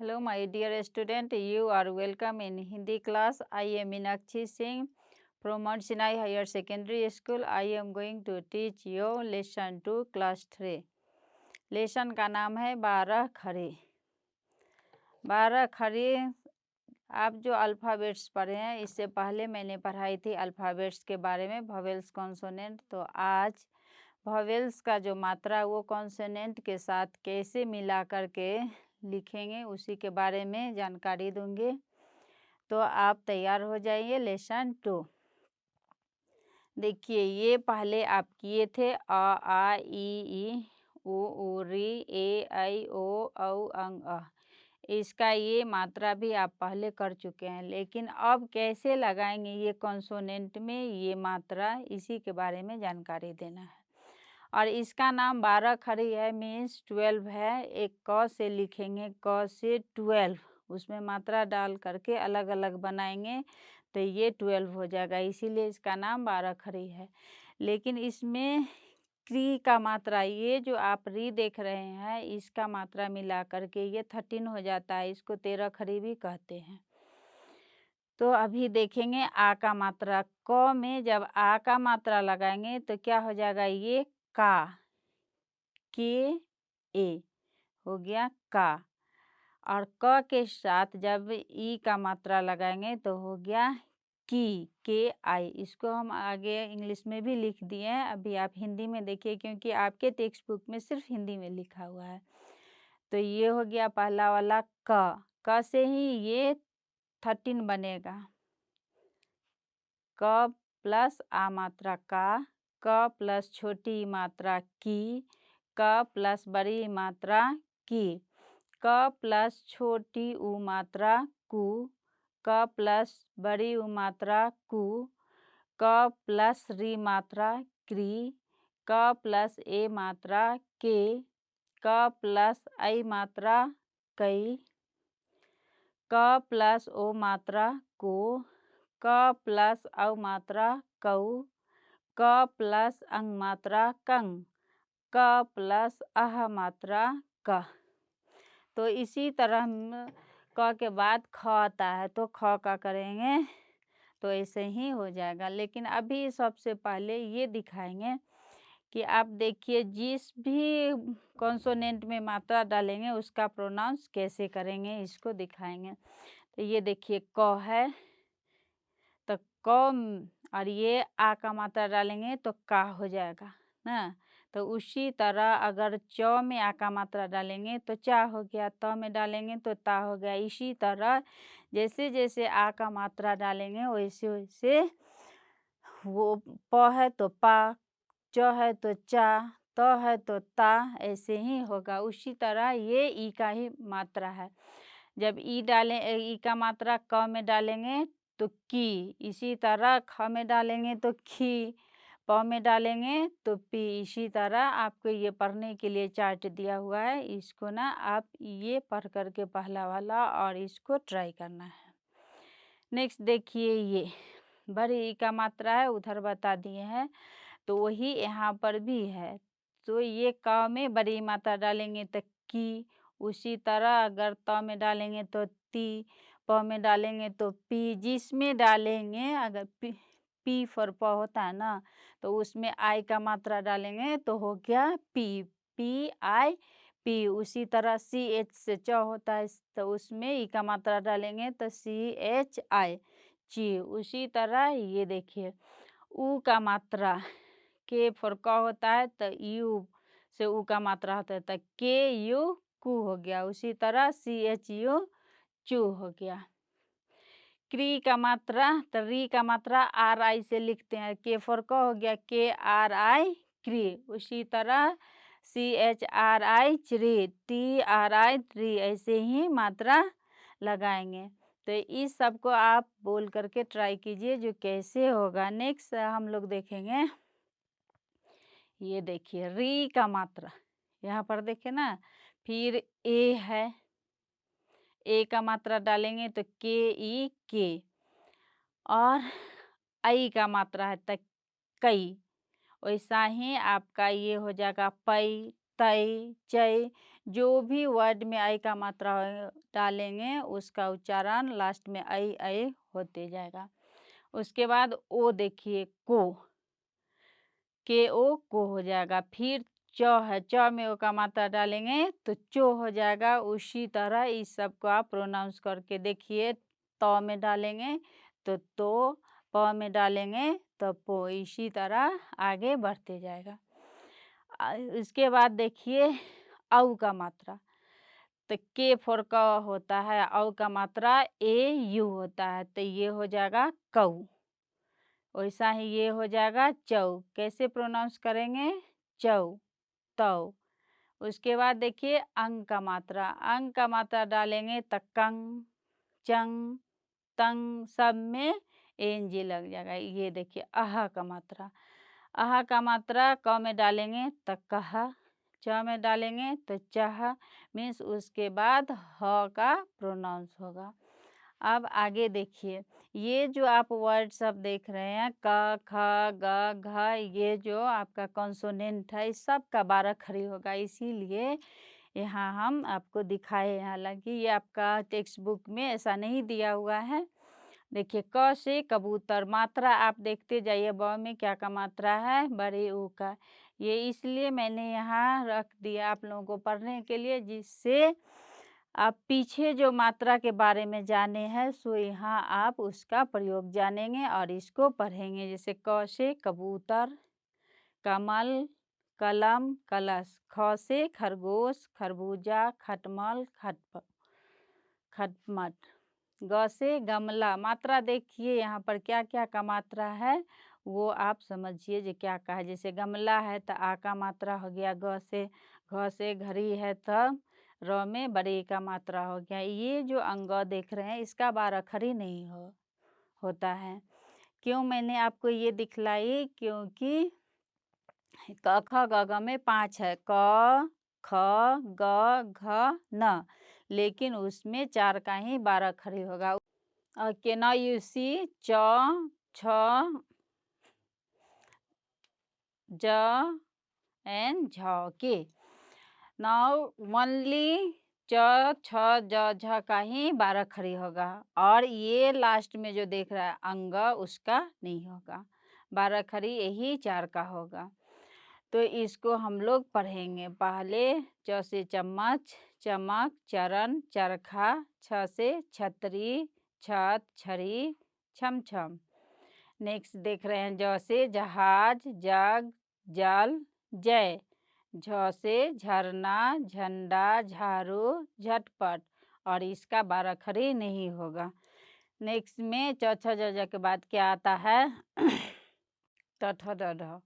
Hello, my dear student. You are welcome in Hindi class. I am Meenakshi Singh from Mount Sinai Higher Secondary School. I am going to teach you lesson 2 class 3. Lesson का नाम है 12 खड़ी। 12 खड़ी आप जो alphabets पढ़े हैं, इससे पहले मैंने पढ़ाई थी अल्फ़ाबेट्स के बारे में, वोवेल्स कॉन्सोनेंट। तो आज वोवेल्स का जो मात्रा वो कॉन्सोनेंट के साथ कैसे मिला करके लिखेंगे उसी के बारे में जानकारी दूंगी। तो आप तैयार हो जाइए। लेसन 2 देखिए, ये पहले आप किए थे अ आ इ ई उ री ए ऐ ओ औ अंग अ। इसका ये मात्रा भी आप पहले कर चुके हैं, लेकिन अब कैसे लगाएंगे ये कॉन्सोनेंट में ये मात्रा, इसी के बारे में जानकारी देना है। और इसका नाम 12 खड़ी है, मीन्स 12 है। एक क से लिखेंगे, क से 12, उसमें मात्रा डाल करके अलग अलग बनाएंगे तो ये 12 हो जाएगा, इसीलिए इसका नाम 12 खड़ी है। लेकिन इसमें क्री का मात्रा, ये जो आप री देख रहे हैं, इसका मात्रा मिला करके ये 13 हो जाता है। इसको 13 खड़ी भी कहते हैं। तो अभी देखेंगे आ का मात्रा। क में जब आ का मात्रा लगाएंगे तो क्या हो जाएगा, ये का, के ए हो गया का। और क के साथ जब ई का मात्रा लगाएंगे तो हो गया की, के आई। इसको हम आगे इंग्लिश में भी लिख दिए हैं, अभी आप हिंदी में देखिए, क्योंकि आपके टेक्स्ट बुक में सिर्फ हिंदी में लिखा हुआ है। तो ये हो गया पहला वाला क से ही ये 13 बनेगा। क प्लस आ मात्रा का, क प्लस छोटी मात्रा की, क प्लस बड़ी मात्रा की, क प्लस छोटी उ मात्रा कु, क प्लस बड़ी उ मात्रा कु, क प्लस री मात्रा क्री, क प्लस ए मात्रा के, क प्लस ऐ मात्रा कई, क प्लस ओ मात्रा को, क प्लस औ मात्रा कऊ, क प्लस अंग मात्रा कंग, क प्लस अह मात्रा कह। तो इसी तरह क के बाद ख आता है, तो ख का करेंगे तो ऐसे ही हो जाएगा। लेकिन अभी सबसे पहले ये दिखाएंगे कि आप देखिए, जिस भी कॉन्सोनेंट में मात्रा डालेंगे उसका प्रोनाउंस कैसे करेंगे, इसको दिखाएंगे। तो ये देखिए, क है तो क, और ये आ का मात्रा डालेंगे तो का हो जाएगा ना। तो उसी तरह अगर च में आ का मात्रा डालेंगे तो चा हो गया, त में डालेंगे तो ता हो गया। इसी तरह जैसे जैसे आ का मात्रा डालेंगे वैसे वैसे वो प है तो पा, च है तो चा, त है तो ता, ऐसे ही होगा। उसी तरह ये ई का ही मात्रा है। जब ई डालें, ई का मात्रा क में डालेंगे तो की, इसी तरह ख में डालेंगे तो खी, प में डालेंगे तो पी। इसी तरह आपको ये पढ़ने के लिए चार्ट दिया हुआ है, इसको ना आप ये पढ़ करके पहला वाला और इसको ट्राई करना है। नेक्स्ट देखिए, ये बड़ी ई का मात्रा है, उधर बता दिए हैं, तो वही यहाँ पर भी है। तो ये क में बड़ी मात्रा डालेंगे तो की, उसी तरह अगर त में डालेंगे तो ती, प में डालेंगे तो पी। जिसमें डालेंगे, अगर पी फॉर प होता है ना, तो उसमें आई का मात्रा डालेंगे तो हो गया पी, पी आई पी। उसी तरह सी एच से च होता है, तो उसमें ई का मात्रा डालेंगे तो सी एच आई, ची। उसी तरह ये देखिए, ऊ का मात्रा के फॉर क होता है तो यू से ऊ का मात्रा होता है तो के यू कू हो गया। उसी तरह सी एच यू चू हो गया। क्री का मात्रा, तो री का मात्रा आर आई से लिखते हैं, के फॉर क हो गया के आर आई क्री। उसी तरह सी एच आर आई च्री, टी आर आई ट्री, ऐसे ही मात्रा लगाएंगे। तो इस सब को आप बोल करके ट्राई कीजिए जो कैसे होगा। नेक्स्ट हम लोग देखेंगे, ये देखिए री का मात्रा, यहाँ पर देखे ना, फिर ए है, ए का मात्रा डालेंगे तो के ई के, और आई का मात्रा है तो कई। वैसा ही आपका ये हो जाएगा पई, तय, चय, जो भी वर्ड में आई का मात्रा डालेंगे उसका उच्चारण लास्ट में ऐ होते जाएगा। उसके बाद ओ देखिए को, के ओ को हो जाएगा। फिर च है, च में ओ का मात्रा डालेंगे तो चो हो जाएगा। उसी तरह इस सब को आप प्रोनाउंस करके देखिए। त में डालेंगे तो, प में डालेंगे तो पो, इसी तरह आगे बढ़ते जाएगा। इसके बाद देखिए औ का मात्रा, तो के फोर क होता है, औ का मात्रा ए यू होता है, तो ये हो जाएगा कऊ। वैसा ही ये हो जाएगा चौ। कैसे प्रोनाउंस करेंगे? चौ, तौ। उसके बाद देखिए अंग का मात्रा, अंग का मात्रा डालेंगे तो कंग, चंग, तंग, सब में एनजी लग जाएगा। ये देखिए अहा का मात्रा, अहा का मात्रा क में डालेंगे तो कहा, च में डालेंगे तो चाह, मीन्स उसके बाद ह का प्रोनाउंस होगा। अब आगे देखिए, ये जो आप वर्ड सब देख रहे हैं क, ख, ग, घ, ये जो आपका कॉन्सोनेंट है इस सब का 12 खड़ी होगा, इसीलिए यहाँ हम आपको दिखाए हैं। हालांकि ये आपका टेक्स्ट बुक में ऐसा नहीं दिया हुआ है। देखिए क से कबूतर, मात्रा आप देखते जाइए ब में क्या का मात्रा है, बड़े ऊ का। ये इसलिए मैंने यहाँ रख दिया आप लोगों को पढ़ने के लिए, जिससे आप पीछे जो मात्रा के बारे में जाने हैं सो यहाँ आप उसका प्रयोग जानेंगे और इसको पढ़ेंगे। जैसे क से कबूतर, कमल, कलम, कलश। ख से खरगोश, खरबूजा, खटमल, खटमट। ग से गमला, मात्रा देखिए यहाँ पर क्या क्या का मात्रा है वो आप समझिए जो क्या का है। जैसे गमला है तो आ का मात्रा हो गया ग से, घ से घड़ी है तो र में बड़े का मात्रा हो गया। ये जो अंग देख रहे हैं इसका 12 खड़ी नहीं होता है। क्यों मैंने आपको ये दिखलाई? क्योंकि क ख ग घ में 5 है, क ख ग घ न, लेकिन उसमें 4 का ही 12 खड़ी होगा। Okay, now you see च, छ, ज and झ। Okay. Now only च, छ, ज, झ का ही 12 खड़ी होगा और ये लास्ट में जो देख रहा है अंग उसका नहीं होगा। 12 खड़ी यही 4 का होगा। तो इसको हम लोग पढ़ेंगे। पहले च से चम्मच, चमक, चरण, चरखा। छ से छतरी, छत, छड़ी, छम छम। नेक्स्ट देख रहे हैं ज से जहाज, जग, जल, जय। झ से झरना, झंडा, झाड़ू, झटपट, और इसका 12 खड़ी नहीं होगा। नेक्स्ट में च छ ज झ के बाद क्या आता है? ट ठ ड ढ।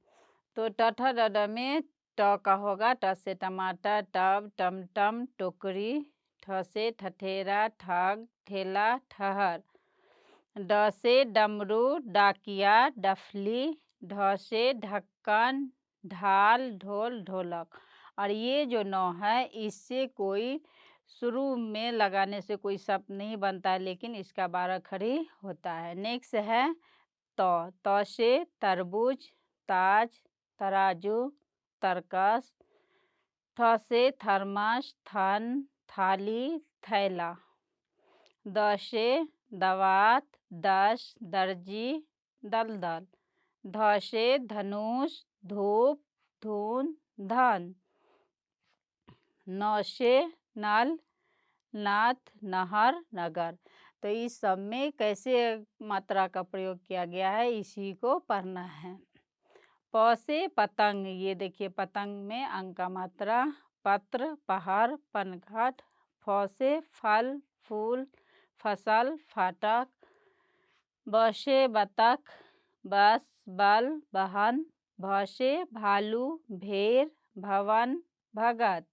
तो ट ठ ड ढ में ट का होगा, ट से टमाटर, टब, टमटम, टोकरी। ठ से ठठेरा, ठग, ठेला, ठहर। ड से डमरू, डाकिया, डफली। ढ से ढक्कन, ढाल, ढोल, ढोलक। और ये जो 9 है इससे कोई शुरू में लगाने से कोई शब्द नहीं बनता है, लेकिन इसका 12 खड़ी होता है। नेक्स्ट है त से तरबूज, ताज, तराजू, तरकस। थ से थर्मस, थन, थाली, थैला। द से दवात, दस, दर्जी, दलदल। ध से धनुष, धूप, धून, धन। न से नल, नाथ, नहर, नगर। तो इस सब में कैसे मात्रा का प्रयोग किया गया है इसी को पढ़ना है। प से पतंग, ये देखिए पतंग में अंग का मात्रा, पत्र, पहाड़, पनघट। फ से फल, फूल, फसल, फाटक। ब से बतख, बस, बल, बहन। भ से भालू, भेड़, भवन, भगत।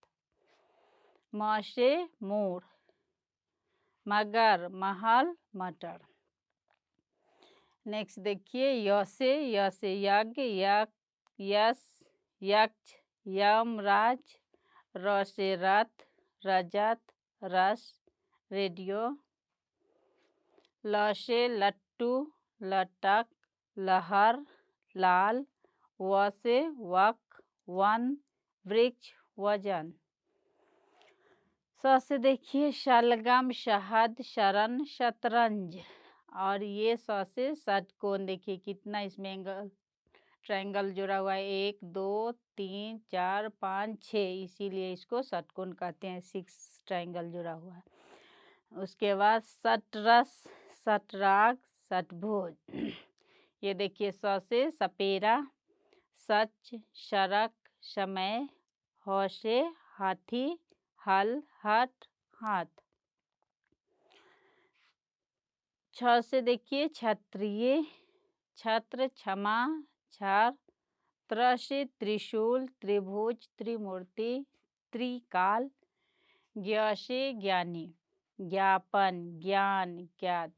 म से मोर, मगर, महल, मटर। नेक्स्ट देखिए य से यज्ञ, यश, यक्ष, यमराज। र से रथ, रजत, रस, रेडियो। ल से लट्टू, लटक, लहर, लाल। व से वक, वन, वृक्ष, वजन। स से देखिए शलगम, शहद, शरण, शतरंज। और ये स से षटकोण, देखिए कितना इसमें एंगल ट्रायंगल जुड़ा हुआ है, 1 2 3 4 5 6, इसीलिए इसको षटकोण कहते हैं, 6 ट्रायंगल जुड़ा हुआ है। उसके बाद शतरस, शतराग, शतभुज। ये देखिए स से सपेरा, सच, शरक, समय, ह से हाथी, हल, हट, हाथ। छ से देखिए क्षत्रिय, छत्र, क्षमा, छार। त्र से त्रिशूल, त्रिभुज, त्रिमूर्ति, त्रिकाल। ज्ञ से ज्ञानी, ज्ञापन, ज्ञान, ज्ञात।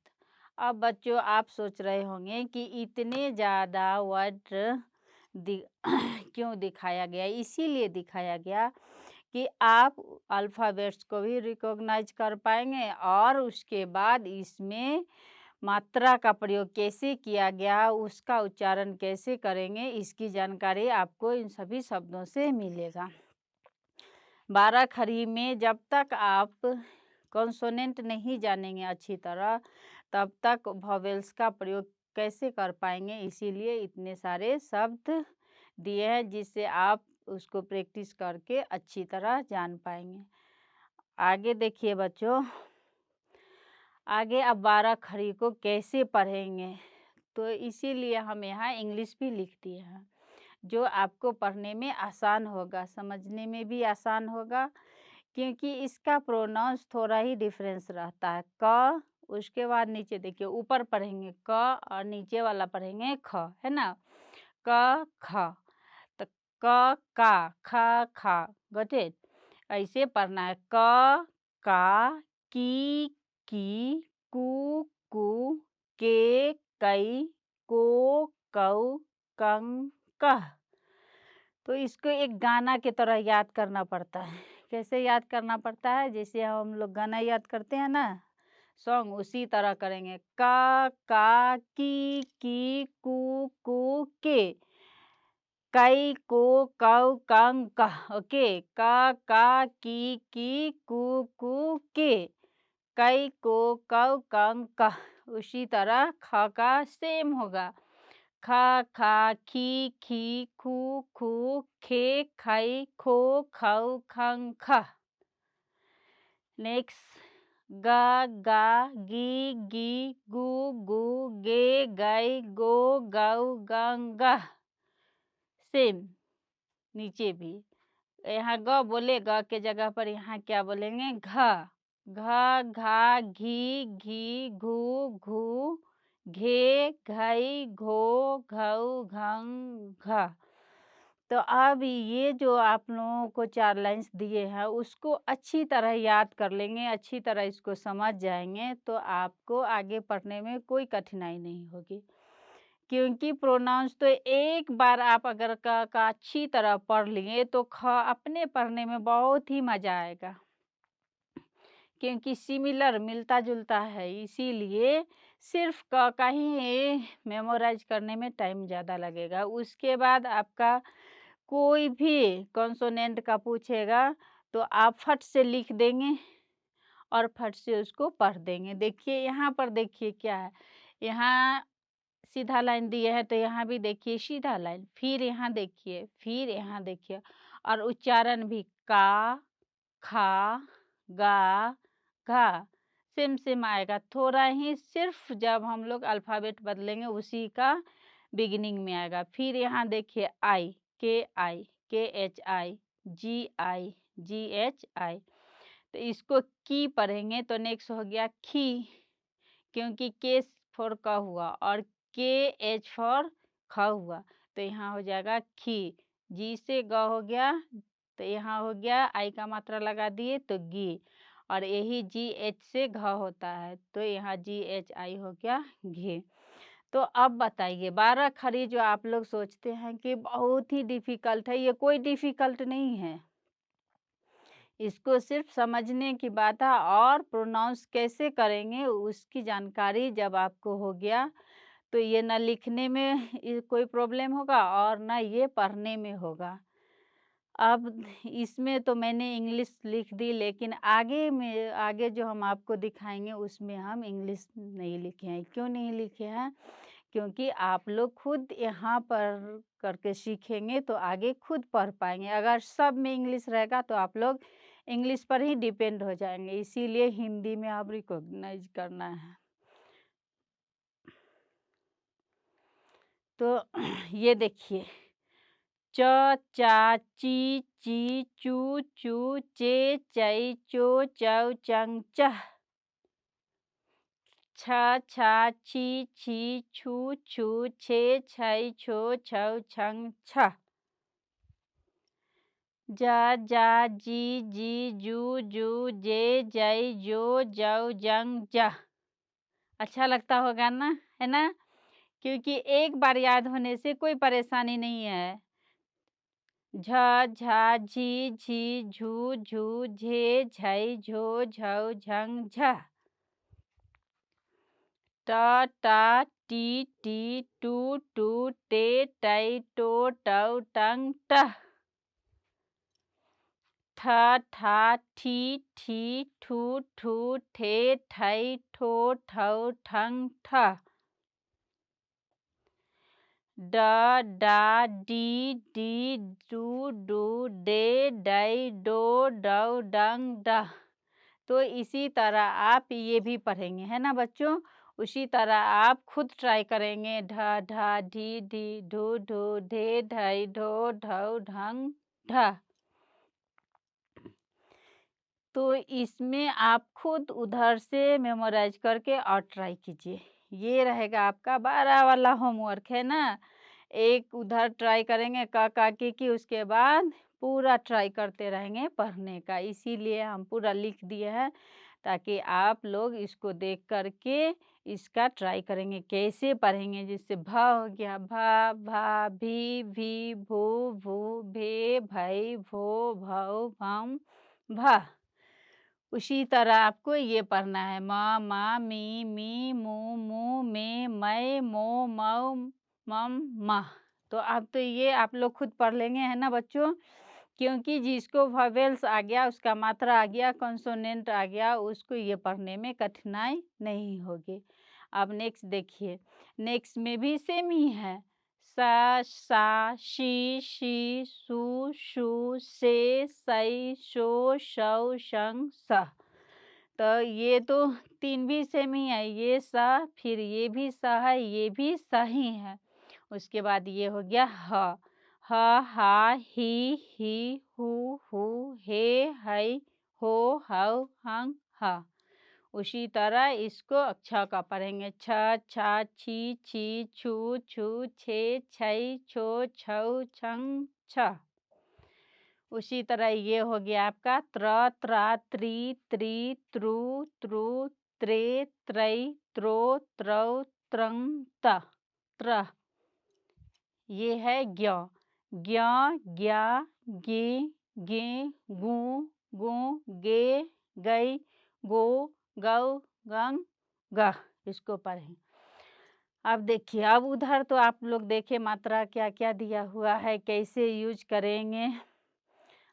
अब बच्चों आप सोच रहे होंगे कि इतने ज़्यादा वर्ड क्यों दिखाया गया। इसीलिए दिखाया गया कि आप अल्फ़ाबेट्स को भी रिकॉग्नाइज कर पाएंगे और उसके बाद इसमें मात्रा का प्रयोग कैसे किया गया, उसका उच्चारण कैसे करेंगे, इसकी जानकारी आपको इन सभी शब्दों से मिलेगा। 12 खड़ी में जब तक आप कॉन्सोनेंट नहीं जानेंगे अच्छी तरह, तब तक वॉवेल्स का प्रयोग कैसे कर पाएंगे। इसीलिए इतने सारे शब्द दिए हैं जिससे आप उसको प्रैक्टिस करके अच्छी तरह जान पाएंगे। आगे देखिए बच्चों, आगे अब 12 खड़ी को कैसे पढ़ेंगे, तो इसीलिए हम यहाँ इंग्लिश भी लिख दिए हैं, जो आपको पढ़ने में आसान होगा, समझने में भी आसान होगा, क्योंकि इसका प्रोनाउंस थोड़ा ही डिफरेंस रहता है। क, उसके बाद नीचे देखिए ऊपर पढ़ेंगे क और नीचे वाला पढ़ेंगे ख, है ना। क ख, तो क का, ख खा, गॉट इट। ऐसे पढ़ना है। क का, की, कू, के, कई, को, कऊ, कं, कह। तो इसको एक गाना की तरह याद करना पड़ता है। कैसे याद करना पड़ता है, जैसे हम लोग गाना याद करते हैं ना, सॉन्ग, उसी तरह करेंगे। का, की, कू, के, कई, को, कऊ, कं, कह। ओके, का, की, कू, के, कई, को, कऊ, कं, कह। उसी तरह ख का सेम होगा। ख खा, खी, खू, खे, खई, खो, खऊ, खं, खह। नेक्स्ट, गा, गी, गू, गे, गई, गो, गऊ, गं, गह। सेम नीचे भी। यहाँ ग बोले, ग के जगह पर यहाँ क्या बोलेंगे, घ, घा, घी, घू, घे, घई, घो, घऊ, घं, घ। तो अब ये जो आप लोगों को 4 लाइन्स दिए हैं, उसको अच्छी तरह याद कर लेंगे, अच्छी तरह इसको समझ जाएंगे, तो आपको आगे पढ़ने में कोई कठिनाई नहीं होगी। क्योंकि प्रोनाउंस तो एक बार आप अगर का अच्छी तरह पढ़ लिए तो ख अपने पढ़ने में बहुत ही मज़ा आएगा, क्योंकि सिमिलर, मिलता जुलता है। इसीलिए सिर्फ क का ही मेमोराइज करने में टाइम ज़्यादा लगेगा। उसके बाद आपका कोई भी कॉन्सोनेंट का पूछेगा तो आप फट से लिख देंगे और फट से उसको पढ़ देंगे। देखिए यहाँ पर, देखिए क्या है, यहाँ सीधा लाइन दिए है तो यहाँ भी देखिए सीधा लाइन, फिर यहाँ देखिए, फिर यहाँ देखिए, और उच्चारण भी का, खा, गा, घा, सेम आएगा। थोड़ा ही सिर्फ जब हम लोग अल्फ़ाबेट बदलेंगे उसी का बिगिनिंग में आएगा। फिर यहाँ देखिए आई, के H I, ji H I. तो इसको की पढ़ेंगे तो नेक्स्ट हो गया खी, क्योंकि के फॉर क हुआ और के एच फॉर ख हुआ, तो यहाँ हो जाएगा खी। जी से ग हो गया, तो यहाँ हो गया आई का मात्रा लगा दिए तो गी, और यही जी एच से घ होता है, तो यहाँ जी एच आई हो गया घे। तो अब बताइए 12 खड़ी जो आप लोग सोचते हैं कि बहुत ही डिफ़िकल्ट है, ये कोई डिफ़िकल्ट नहीं है। इसको सिर्फ समझने की बात है, और प्रोनाउंस कैसे करेंगे उसकी जानकारी जब आपको हो गया तो ये ना लिखने में कोई प्रॉब्लम होगा और ना ये पढ़ने में होगा। अब इसमें तो मैंने इंग्लिश लिख दी, लेकिन आगे जो हम आपको दिखाएंगे उसमें हम इंग्लिश नहीं लिखे हैं। क्यों नहीं लिखे हैं? क्योंकि आप लोग खुद यहाँ पर करके सीखेंगे तो आगे खुद पढ़ पाएंगे। अगर सब में इंग्लिश रहेगा तो आप लोग इंग्लिश पर ही डिपेंड हो जाएंगे, इसीलिए हिंदी में आप रिकॉग्नाइज करना है। तो ये देखिए, च चा ची ची चू चू चे चई चो चौ चंग चह, छ छा छी छी छू छू छे छै छो छौ छंग छ, जा जा जी जी जू जू जे जय जो जौ जंग जह। अच्छा लगता होगा ना, है ना? क्योंकि एक बार याद होने से कोई परेशानी नहीं है। झ झा झी झी झू झू झे झै झो झौ झंग झ, ट टा टी टी टू टू टे टै टो टौ टंग टह, ठ ठा ठी ठी ठू ठू ठे ठै ठो ठौ ठंग ठह, ड डा डी डी डू डू डे डै डो डौ डंग डह। तो इसी तरह आप ये भी पढ़ेंगे, है ना बच्चों? उसी तरह आप खुद ट्राई करेंगे। ढ ढा ढी ढी ढू ढू ढे ढै ढो ढौ ढंग ढ। तो इसमें आप खुद उधर से मेमोराइज करके और ट्राई कीजिए। ये रहेगा आपका 12 वाला होमवर्क, है ना? एक उधर ट्राई करेंगे क का की, उसके बाद पूरा ट्राई करते रहेंगे पढ़ने का। इसीलिए हम पूरा लिख दिए हैं ताकि आप लोग इसको देख करके इसका ट्राई करेंगे कैसे पढ़ेंगे। जिससे भ हो गया, भा भा भी भू भू भे भै भो भौ भम भ। उसी तरह आपको ये पढ़ना है, म मा मी मी मू मू मे मै मो मौ मम मह। तो अब तो ये आप लोग खुद पढ़ लेंगे, है ना बच्चों? क्योंकि जिसको वोवेल्स आ गया, उसका मात्रा आ गया, कंसोनेंट आ गया, उसको ये पढ़ने में कठिनाई नहीं होगी। अब नेक्स्ट देखिए, नेक्स्ट में भी सेम ही है। सा सा शी शी सु शु से सै शो शौ शंग स। तो ये तो तीन भी सेम ही है। ये स, फिर ये भी स है, ये भी स ही है। उसके बाद ये हो गया ह, हा ही हु हे है हो हौ हंग ह। उसी तरह इसको अक्षा का पढ़ेंगे। छ छा छी छी छू छू छे छै छो छौ छंग छ। उसी तरह ये हो गया आपका त्र त्रा त्री त्री त्रु त्रु त्रे त्रै त्रो त्रौ त्रंग त त्र। ये है ज्ञ, ज्ञ ज्ञा गे गे गु गु गे गै गो गौ गंग ग। इसको पढ़ें। अब देखिए, अब उधर तो आप लोग देखे मात्रा क्या क्या दिया हुआ है, कैसे यूज करेंगे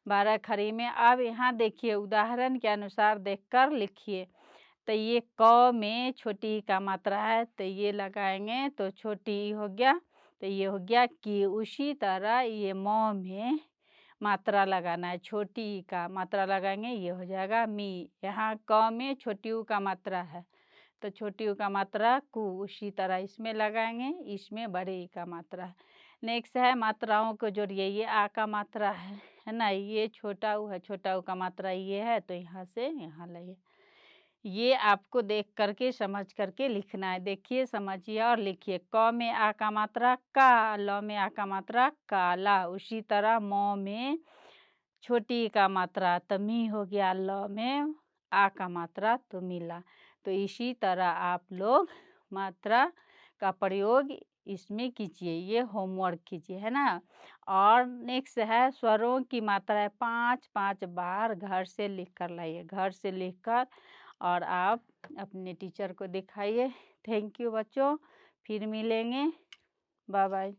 12 खड़ी में। अब यहाँ देखिए, उदाहरण के अनुसार देखकर लिखिए। तो ये क में छोटी ई का मात्रा है, तो ये लगाएंगे तो छोटी ई हो गया, तो ये हो गया कि। उसी तरह ये म में मात्रा लगाना है, छोटी ई का मात्रा लगाएंगे, ये हो जाएगा मी। यहाँ क में छोटी ऊ का मात्रा है, तो छोटी ऊ का मात्रा कु। उसी तरह इसमें लगाएंगे, इसमें बड़े ई का मात्रा है। नेक्स्ट है मात्राओं को जोड़िए। ये आ का मात्रा है ना? ये छोटा ऊ है, छोटा ऊ का मात्रा ये है, तो यहाँ से यहाँ लाइए। ये आपको देख करके समझ करके लिखना है। देखिए, समझिए और लिखिए। क में आ का मात्रा का, ल में आ का मात्रा काला। उसी तरह म में छोटी ई का मात्रा तो मी हो गया, ल में आ का मात्रा तो मिला। तो इसी तरह आप लोग मात्रा का प्रयोग इसमें कीजिए, ये होमवर्क कीजिए, है ना? और नेक्स्ट है स्वरों की मात्रा है 5-5 बार घर से लिख कर लाइए। घर से लिखकर और आप अपने टीचर को दिखाइए। थैंक यू बच्चों, फिर मिलेंगे। Bye bye.